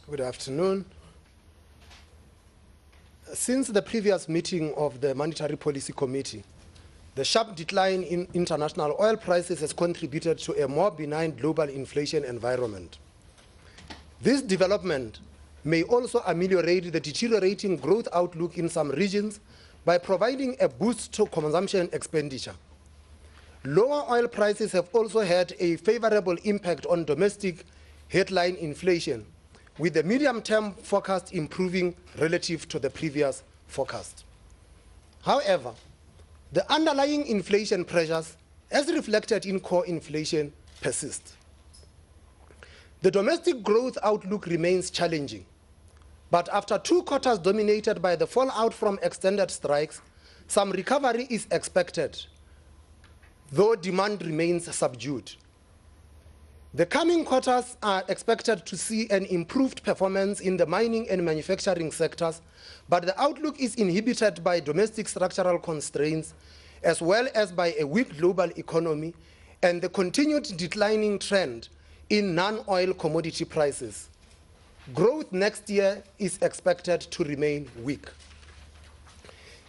Good afternoon. Since the previous meeting of the Monetary Policy Committee, the sharp decline in international oil prices has contributed to a more benign global inflation environment. This development may also ameliorate the deteriorating growth outlook in some regions by providing a boost to consumption expenditure. Lower oil prices have also had a favorable impact on domestic headline inflation, with the medium-term forecast improving relative to the previous forecast. However, the underlying inflation pressures, as reflected in core inflation, persist. The domestic growth outlook remains challenging, but after 2 quarters dominated by the fallout from extended strikes, some recovery is expected, though demand remains subdued. The coming quarters are expected to see an improved performance in the mining and manufacturing sectors, but the outlook is inhibited by domestic structural constraints, as well as by a weak global economy and the continued declining trend in non-oil commodity prices. Growth next year is expected to remain weak.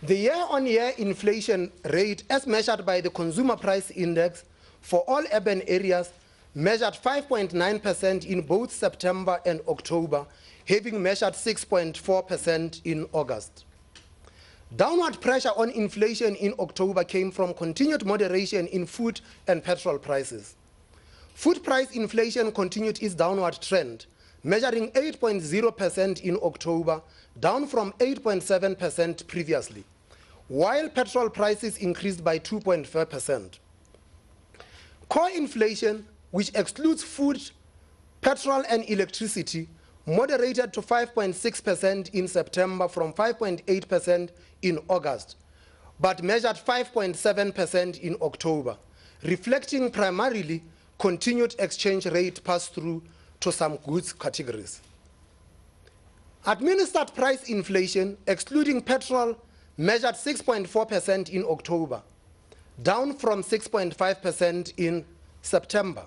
The year-on-year inflation rate, as measured by the Consumer Price Index for all urban areas, measured 5.9% in both September and October, having measured 6.4% in August. Downward pressure on inflation in October came from continued moderation in food and petrol prices. Food price inflation continued its downward trend, measuring 8.0% in October, down from 8.7% previously, while petrol prices increased by 2.4%. Core inflation, which excludes food, petrol, and electricity, moderated to 5.6% in September from 5.8% in August, but measured 5.7% in October, reflecting primarily continued exchange rate pass-through to some goods categories. Administered price inflation, excluding petrol, measured 6.4% in October, down from 6.5% in September.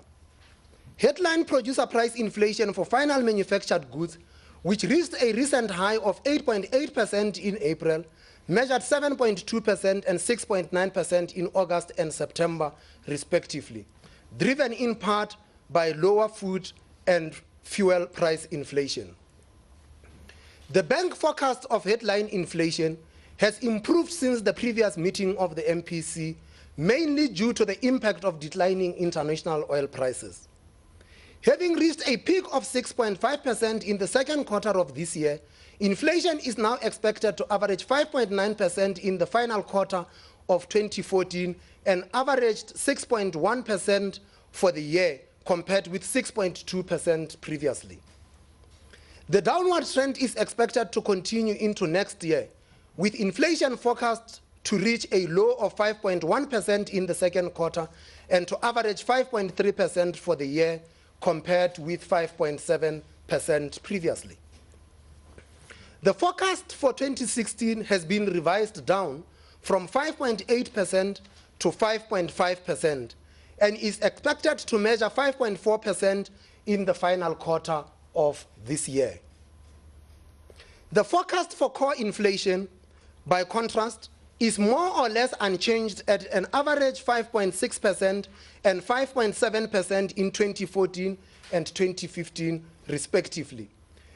Headline producer price inflation for final manufactured goods, which reached a recent high of 8.8% in April, measured 7.2% and 6.9% in August and September, respectively, driven in part by lower food and fuel price inflation. The bank forecast of headline inflation has improved since the previous meeting of the MPC, mainly due to the impact of declining international oil prices. Having reached a peak of 6.5% in the second quarter of this year, inflation is now expected to average 5.9% in the final quarter of 2014 and averaged 6.1% for the year, compared with 6.2% previously. The downward trend is expected to continue into next year, with inflation forecast to reach a low of 5.1% in the second quarter and to average 5.3% for the year, compared with 5.7% previously. The forecast for 2016 has been revised down from 5.8% to 5.5% and is expected to measure 5.4% in the final quarter of this year. The forecast for core inflation, by contrast, is more or less unchanged at an average 5.6% and 5.7% in 2014 and 2015, respectively,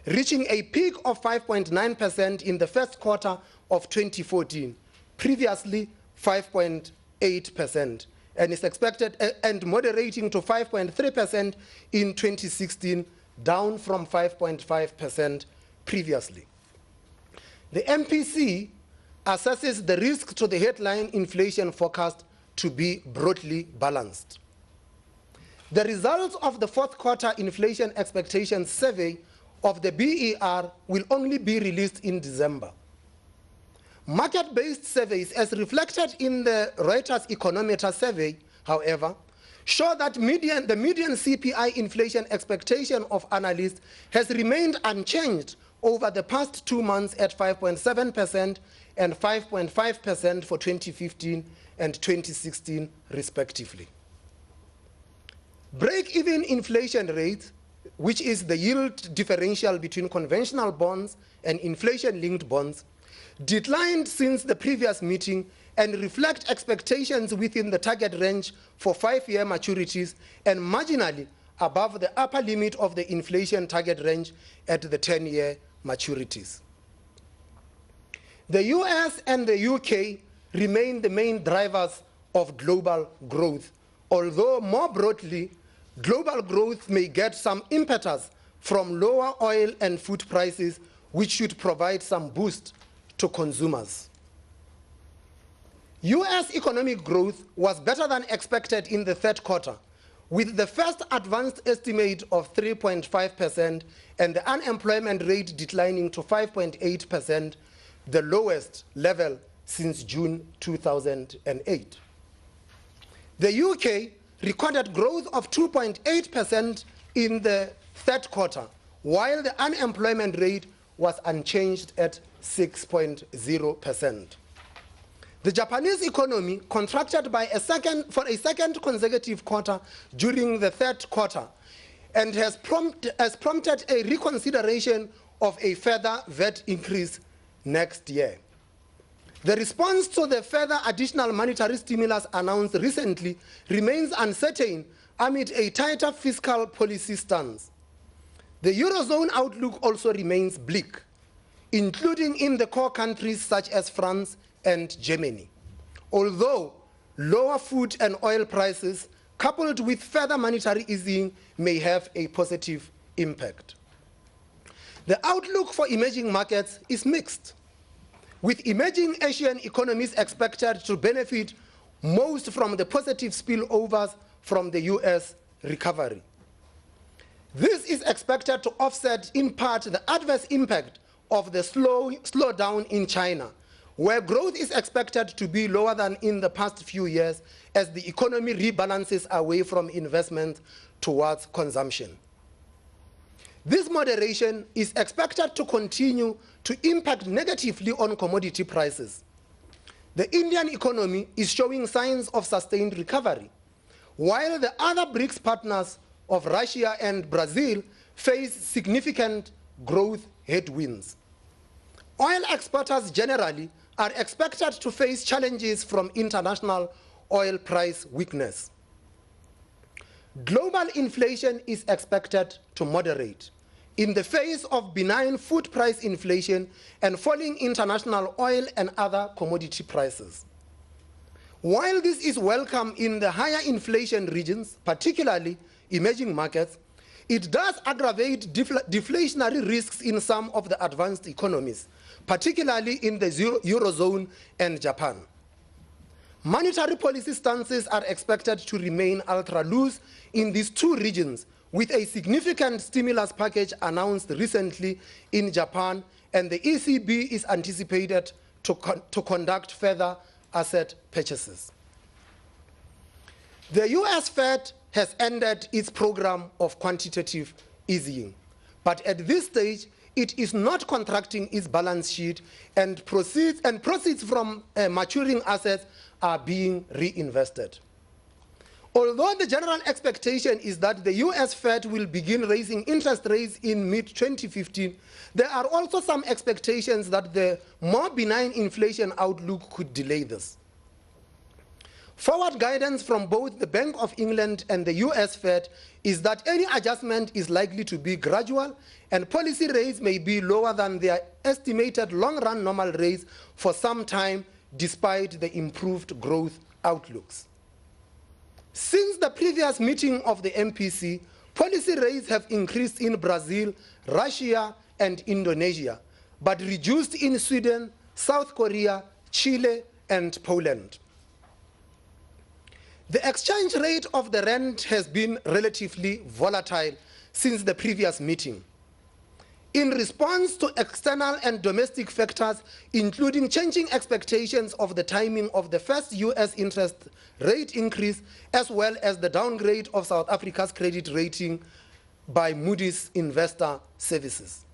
reaching a peak of 5.9% in the first quarter of 2014, previously 5.8%, and is expected and moderating to 5.3% in 2016, down from 5.5% previously. The MPC assesses the risk to the headline inflation forecast to be broadly balanced. The results of the fourth quarter inflation expectations survey of the BER will only be released in December. Market-based surveys, as reflected in the Reuters Econometer survey, however, show that the median CPI inflation expectation of analysts has remained unchanged over the past 2 months at 5.7% and 5.5% for 2015 and 2016, respectively. Break-even inflation rates which is the yield differential between conventional bonds and inflation-linked bonds, declined since the previous meeting and reflect expectations within the target range for 5-year maturities and marginally above the upper limit of the inflation target range at the 10-year maturities. The US and the UK remain the main drivers of global growth, although more broadly, global growth may get some impetus from lower oil and food prices, which should provide some boost to consumers. US economic growth was better than expected in the third quarter, with the first advanced estimate of 3.5% and the unemployment rate declining to 5.8%, the lowest level since June 2008. The UK recorded growth of 2.8% in the third quarter, while the unemployment rate was unchanged at 6.0%. The Japanese economy contracted for a second consecutive quarter during the third quarter and has prompted a reconsideration of a further VAT increase next year. The response to the further additional monetary stimulus announced recently remains uncertain amid a tighter fiscal policy stance. The Eurozone outlook also remains bleak, including in the core countries such as France and Germany, although lower food and oil prices coupled with further monetary easing may have a positive impact. The outlook for emerging markets is mixed, with emerging Asian economies expected to benefit most from the positive spillovers from the US recovery. This is expected to offset in part the adverse impact of the slowdown in China, where growth is expected to be lower than in the past few years as the economy rebalances away from investment towards consumption. This moderation is expected to continue to impact negatively on commodity prices. The Indian economy is showing signs of sustained recovery, while the other BRICS partners of Russia and Brazil face significant growth headwinds. Oil exporters generally are expected to face challenges from international oil price weakness. Global inflation is expected to moderate in the face of benign food price inflation and falling international oil and other commodity prices. While this is welcome in the higher inflation regions, particularly emerging markets, it does aggravate deflationary risks in some of the advanced economies, particularly in the Eurozone and Japan. Monetary policy stances are expected to remain ultra-loose in these two regions, with a significant stimulus package announced recently in Japan, and the ECB is anticipated to conduct further asset purchases. The US Fed has ended its program of quantitative easing, but at this stage, it is not contracting its balance sheet, and proceeds from maturing assets are being reinvested. Although the general expectation is that the US Fed will begin raising interest rates in mid-2015, there are also some expectations that the more benign inflation outlook could delay this. Forward guidance from both the Bank of England and the US Fed is that any adjustment is likely to be gradual and policy rates may be lower than their estimated long-run normal rates for some time despite the improved growth outlooks. Since the previous meeting of the MPC, policy rates have increased in Brazil, Russia, and Indonesia, but reduced in Sweden, South Korea, Chile, and Poland. The exchange rate of the rand has been relatively volatile since the previous meeting. In response to external and domestic factors, including changing expectations of the timing of the first US interest rate increase, as well as the downgrade of South Africa's credit rating by Moody's Investor Services.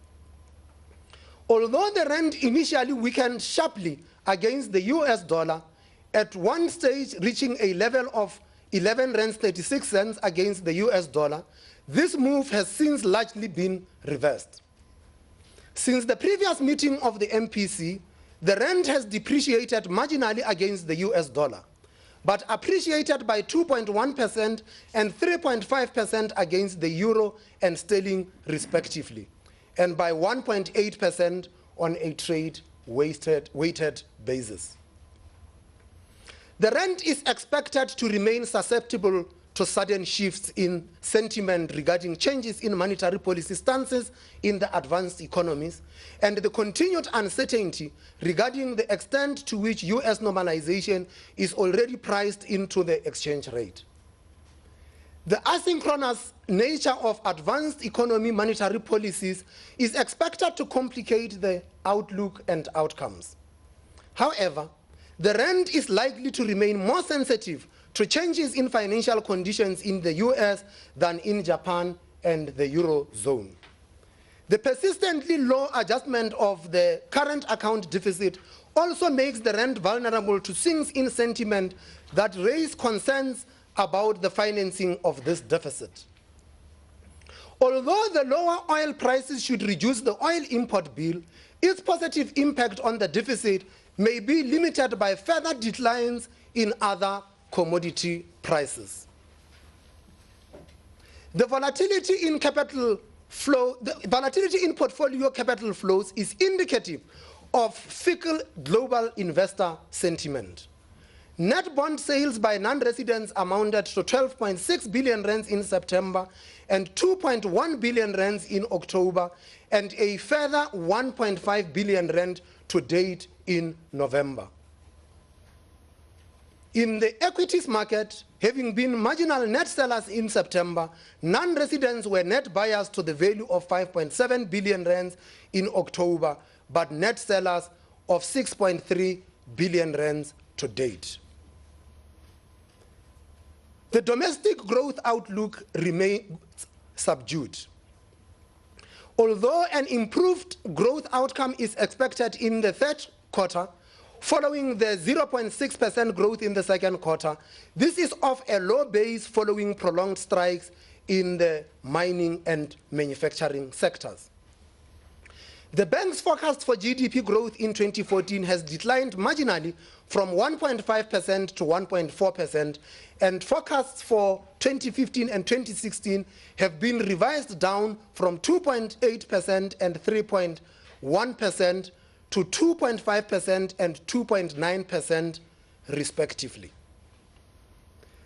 Although the rand initially weakened sharply against the US dollar, at one stage reaching a level of 11 rands 36 cents against the US dollar, this move has since largely been reversed. Since the previous meeting of the MPC, the rand has depreciated marginally against the US dollar, but appreciated by 2.1% and 3.5% against the euro and sterling respectively, and by 1.8% on a trade-weighted basis. The rand is expected to remain susceptible to sudden shifts in sentiment regarding changes in monetary policy stances in the advanced economies and the continued uncertainty regarding the extent to which US normalization is already priced into the exchange rate. The asynchronous nature of advanced economy monetary policies is expected to complicate the outlook and outcomes. However, the rand is likely to remain more sensitive to changes in financial conditions in the US than in Japan and the Eurozone. The persistently low adjustment of the current account deficit also makes the rand vulnerable to swings in sentiment that raise concerns about the financing of this deficit. Although the lower oil prices should reduce the oil import bill, its positive impact on the deficit may be limited by further declines in other commodity prices. The volatility in portfolio capital flows is indicative of fickle global investor sentiment. Net bond sales by non-residents amounted to 12.6 billion rands in September and 2.1 billion rands in October, and a further 1.5 billion rand to date in November. In the equities market, having been marginal net sellers in September, non-residents were net buyers to the value of 5.7 billion rands in October, but net sellers of 6.3 billion rands to date. The domestic growth outlook remains subdued. Although an improved growth outcome is expected in the third quarter, following the 0.6% growth in the second quarter, this is off a low base following prolonged strikes in the mining and manufacturing sectors. The bank's forecast for GDP growth in 2014 has declined marginally from 1.5% to 1.4%, and forecasts for 2015 and 2016 have been revised down from 2.8% and 3.1% to 2.5% and 2.9% respectively.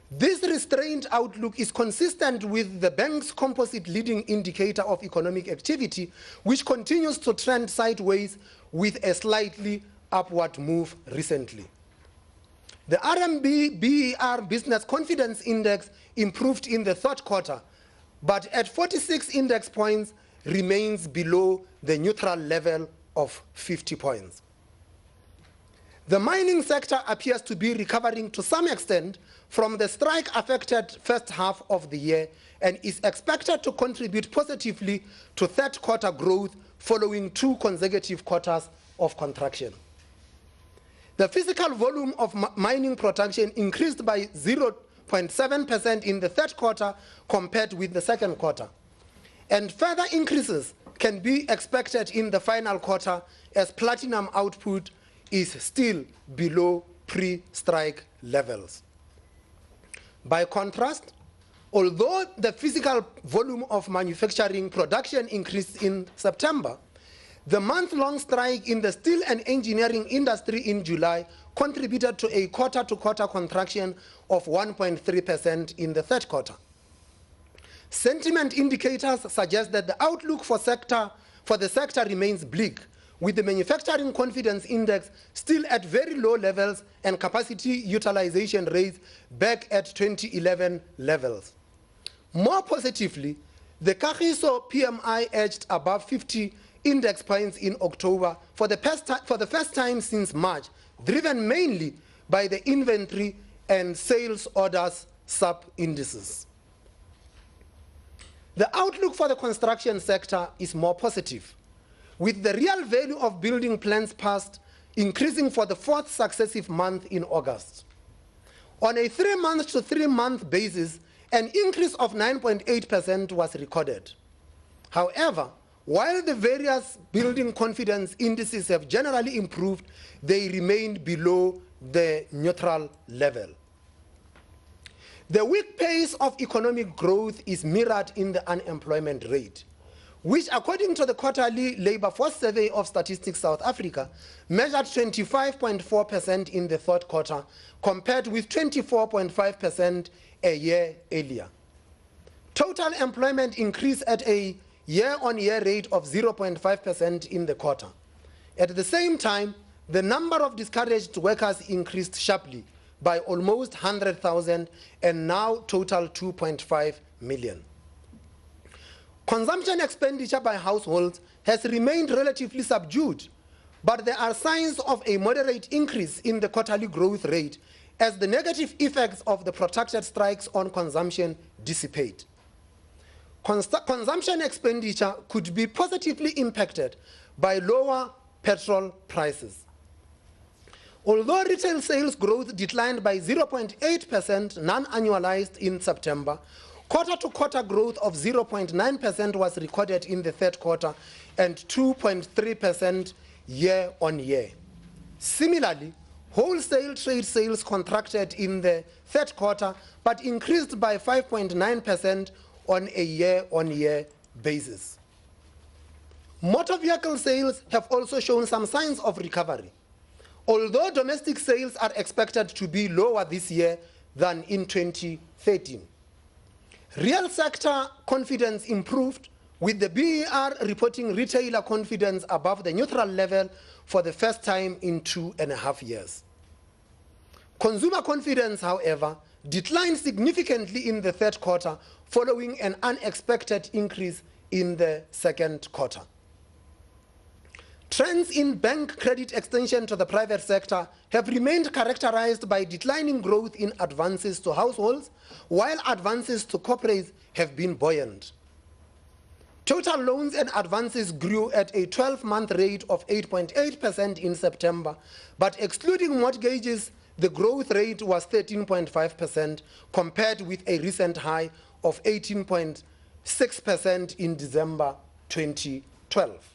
This restrained outlook is consistent with the bank's composite leading indicator of economic activity, which continues to trend sideways with a slightly upward move recently. The RMB BER Business Confidence Index improved in the third quarter, but at 46 index points remains below the neutral level of 50 points. The mining sector appears to be recovering to some extent from the strike-affected first half of the year and is expected to contribute positively to third quarter growth following 2 consecutive quarters of contraction. The physical volume of mining production increased by 0.7% in the third quarter compared with the second quarter, and further increases can be expected in the final quarter as platinum output is still below pre-strike levels. By contrast, although the physical volume of manufacturing production increased in September, the month-long strike in the steel and engineering industry in July contributed to a quarter-to-quarter contraction of 1.3% in the third quarter. Sentiment indicators suggest that the outlook for the sector remains bleak, with the manufacturing confidence index still at very low levels and capacity utilization rates back at 2011 levels. More positively, the Kagiso PMI edged above 50 index points in October for the first time since March, driven mainly by the inventory and sales orders sub-indices. The outlook for the construction sector is more positive, with the real value of building plans passed increasing for the 4th successive month in August. On a 3-month to 3-month basis, an increase of 9.8% was recorded. However, while the various building confidence indices have generally improved, they remained below the neutral level. The weak pace of economic growth is mirrored in the unemployment rate, which, according to the quarterly labor force survey of Statistics South Africa, measured 25.4% in the third quarter, compared with 24.5% a year earlier. Total employment increased at a year-on-year rate of 0.5% in the quarter. At the same time, the number of discouraged workers increased sharply by almost 100,000 and now total 2.5 million. Consumption expenditure by households has remained relatively subdued, but there are signs of a moderate increase in the quarterly growth rate as the negative effects of the protracted strikes on consumption dissipate. Consumption expenditure could be positively impacted by lower petrol prices. Although retail sales growth declined by 0.8% non-annualized in September, quarter-to-quarter growth of 0.9% was recorded in the third quarter and 2.3% year-on-year. Similarly, wholesale trade sales contracted in the third quarter but increased by 5.9% on a year-on-year basis. Motor vehicle sales have also shown some signs of recovery. Although domestic sales are expected to be lower this year than in 2013. Real sector confidence improved, with the BER reporting retailer confidence above the neutral level for the first time in 2.5 years. Consumer confidence, however, declined significantly in the third quarter following an unexpected increase in the second quarter. Trends in bank credit extension to the private sector have remained characterized by declining growth in advances to households, while advances to corporates have been buoyant. Total loans and advances grew at a 12-month rate of 8.8% in September, but excluding mortgages, the growth rate was 13.5% compared with a recent high of 18.6% in December 2012.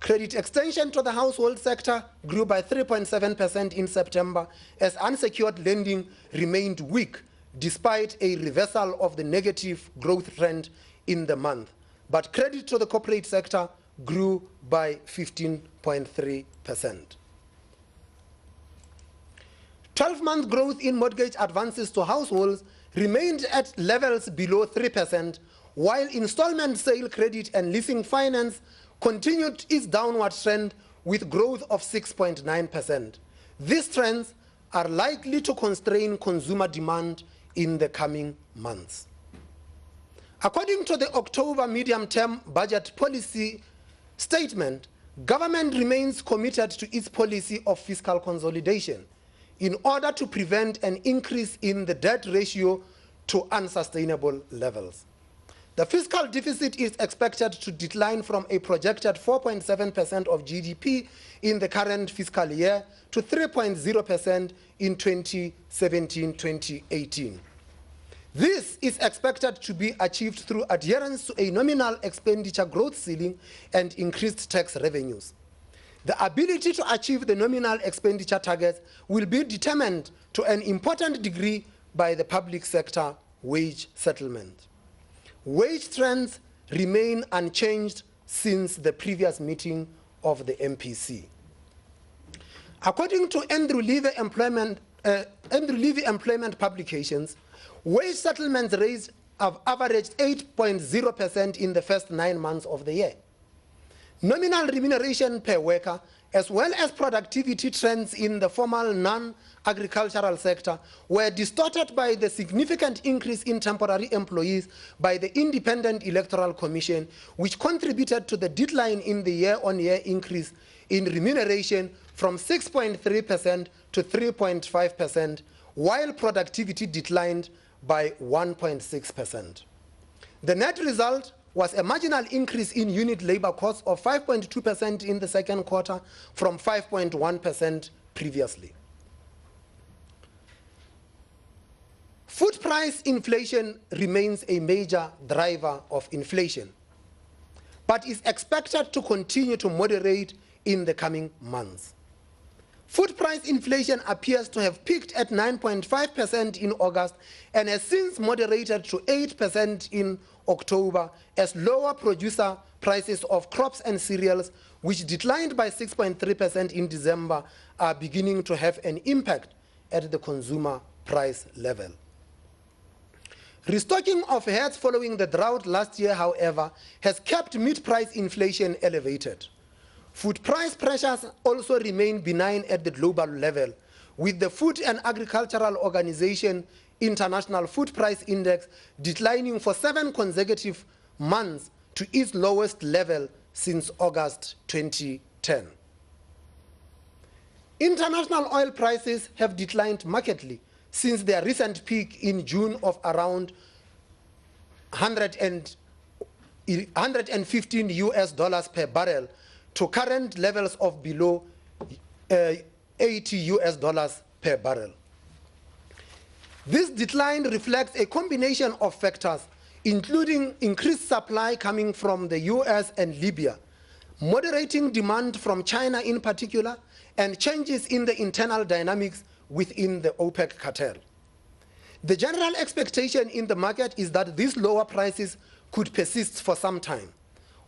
Credit extension to the household sector grew by 3.7% in September as unsecured lending remained weak despite a reversal of the negative growth trend in the month. But credit to the corporate sector grew by 15.3%. 12-month growth in mortgage advances to households remained at levels below 3%, while installment sale credit and leasing finance continued its downward trend with growth of 6.9%. These trends are likely to constrain consumer demand in the coming months. According to the October medium-term budget policy statement, government remains committed to its policy of fiscal consolidation in order to prevent an increase in the debt ratio to unsustainable levels. The fiscal deficit is expected to decline from a projected 4.7% of GDP in the current fiscal year to 3.0% in 2017-2018. This is expected to be achieved through adherence to a nominal expenditure growth ceiling and increased tax revenues. The ability to achieve the nominal expenditure targets will be determined to an important degree by the public sector wage settlement. Wage trends remain unchanged since the previous meeting of the MPC. According to Andrew Levy employment publications, wage settlements rates have averaged 8.0% in the first 9 months of the year. Nominal remuneration per worker, as well as productivity trends in the formal non-agricultural sector, were distorted by the significant increase in temporary employees by the Independent Electoral Commission, which contributed to the decline in the year-on-year increase in remuneration from 6.3% to 3.5%, while productivity declined by 1.6%. The net result was a marginal increase in unit labor costs of 5.2% in the second quarter from 5.1% previously. Food price inflation remains a major driver of inflation, but is expected to continue to moderate in the coming months. Food price inflation appears to have peaked at 9.5% in August and has since moderated to 8% in October as lower producer prices of crops and cereals, which declined by 6.3% in December, are beginning to have an impact at the consumer price level. Restocking of herds following the drought last year, however, has kept meat price inflation elevated. Food price pressures also remain benign at the global level, with the Food and Agricultural Organization International Food Price Index declining for 7 consecutive months to its lowest level since August 2010. International oil prices have declined markedly since their recent peak in June of around $115 US per barrel to current levels of below $80 US per barrel. This decline reflects a combination of factors, including increased supply coming from the US and Libya, moderating demand from China in particular, and changes in the internal dynamics within the OPEC cartel. The general expectation in the market is that these lower prices could persist for some time,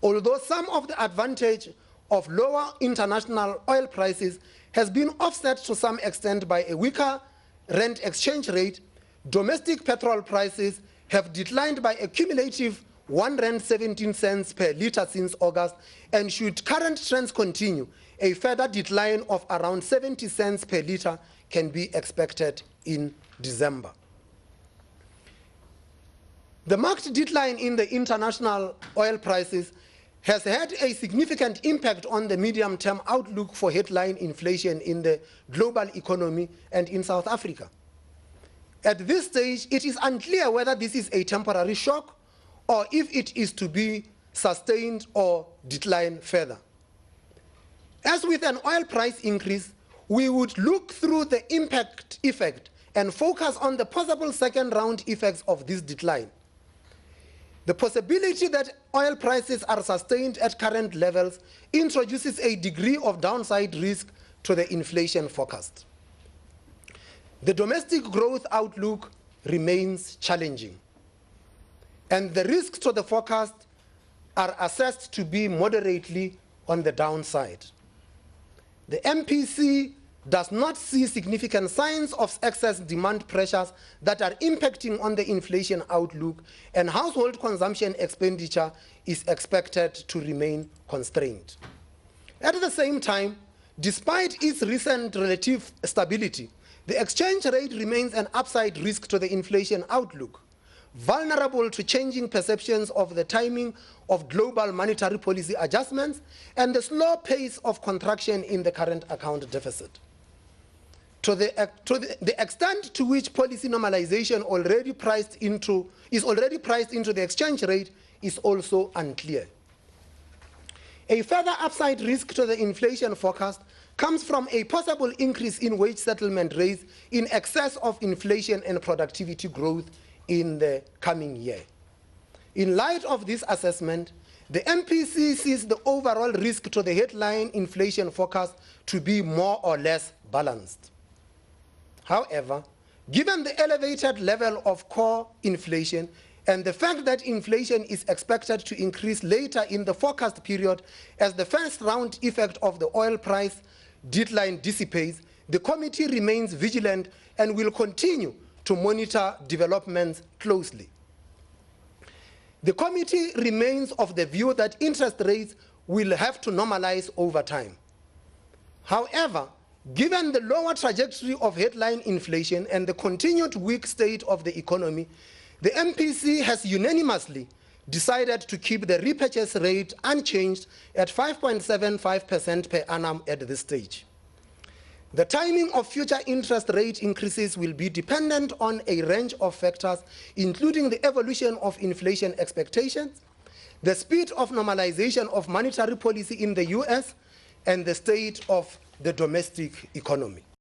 although some of the advantage of lower international oil prices has been offset to some extent by a weaker rand exchange rate. Domestic petrol prices have declined by a cumulative R1.17 per litre since August, and should current trends continue, a further decline of around 70 cents per litre can be expected in December. The marked decline in the international oil prices has had a significant impact on the medium-term outlook for headline inflation in the global economy and in South Africa. At this stage, it is unclear whether this is a temporary shock or if it is to be sustained or decline further. As with an oil price increase, we would look through the impact effect and focus on the possible second-round effects of this decline. The possibility that oil prices are sustained at current levels introduces a degree of downside risk to the inflation forecast. The domestic growth outlook remains challenging, and the risks to the forecast are assessed to be moderately on the downside. The MPC does not see significant signs of excess demand pressures that are impacting on the inflation outlook, and household consumption expenditure is expected to remain constrained. At the same time, despite its recent relative stability, the exchange rate remains an upside risk to the inflation outlook, vulnerable to changing perceptions of the timing of global monetary policy adjustments and the slow pace of contraction in the current account deficit. To the extent to which policy normalization is already priced into the exchange rate is also unclear. A further upside risk to the inflation forecast comes from a possible increase in wage settlement rates in excess of inflation and productivity growth in the coming year. In light of this assessment, the MPC sees the overall risk to the headline inflation forecast to be more or less balanced. However, given the elevated level of core inflation and the fact that inflation is expected to increase later in the forecast period as the first round effect of the oil price decline dissipates, the committee remains vigilant and will continue to monitor developments closely. The committee remains of the view that interest rates will have to normalize over time. However, given the lower trajectory of headline inflation and the continued weak state of the economy, the MPC has unanimously decided to keep the repurchase rate unchanged at 5.75% per annum at this stage. The timing of future interest rate increases will be dependent on a range of factors, including the evolution of inflation expectations, the speed of normalization of monetary policy in the US, and the state of the domestic economy.